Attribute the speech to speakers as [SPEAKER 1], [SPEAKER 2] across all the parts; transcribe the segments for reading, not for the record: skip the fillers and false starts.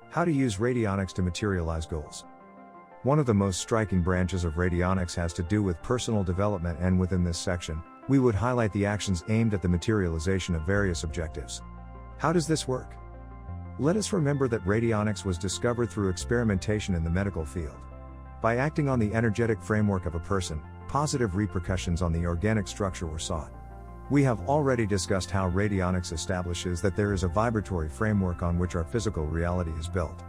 [SPEAKER 1] How to use radionics to materialize goals. One of the most striking branches of radionics has to do with personal development, and within this section, we would highlight the actions aimed at the materialization of various objectives. How does this work? Let us remember that radionics was discovered through experimentation in the medical field. By acting on the energetic framework of a person, positive repercussions on the organic structure were sought. We have already discussed how radionics establishes that there is a vibratory framework on which our physical reality is built.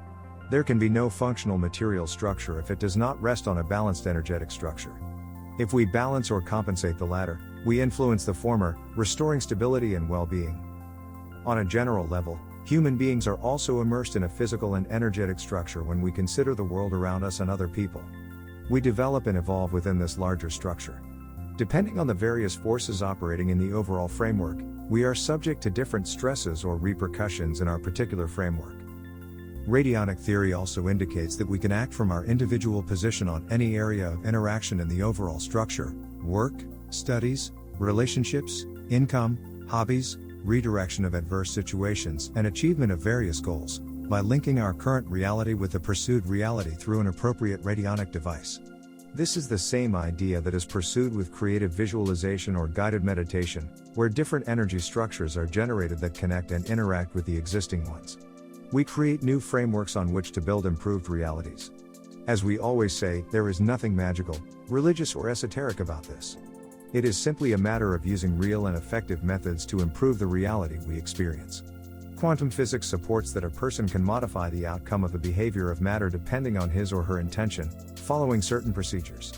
[SPEAKER 1] There can be no functional material structure if it does not rest on a balanced energetic structure. If we balance or compensate the latter, we influence the former, restoring stability and well-being. On a general level, human beings are also immersed in a physical and energetic structure when we consider the world around us and other people. We develop and evolve within this larger structure. Depending on the various forces operating in the overall framework, we are subject to different stresses or repercussions in our particular framework. Radionic theory also indicates that we can act from our individual position on any area of interaction in the overall structure: work, studies, relationships, income, hobbies, redirection of adverse situations, and achievement of various goals, by linking our current reality with the pursued reality through an appropriate radionic device. This is the same idea that is pursued with creative visualization or guided meditation, where different energy structures are generated that connect and interact with the existing ones. We create new frameworks on which to build improved realities. As we always say, there is nothing magical, religious, or esoteric about this. It is simply a matter of using real and effective methods to improve the reality we experience. Quantum physics supports that a person can modify the outcome of the behavior of matter depending on his or her intention, following certain procedures.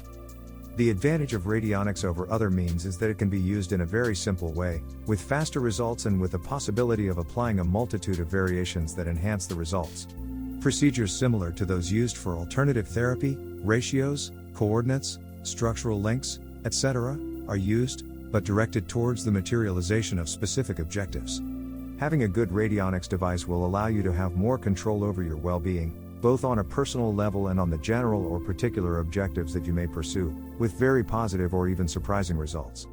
[SPEAKER 1] The advantage of radionics over other means is that it can be used in a very simple way, with faster results and with the possibility of applying a multitude of variations that enhance the results. Procedures similar to those used for alternative therapy, ratios, coordinates, structural links, etc., are used, but directed towards the materialization of specific objectives. Having a good radionics device will allow you to have more control over your well-being, both on a personal level and on the general or particular objectives that you may pursue, with very positive or even surprising results.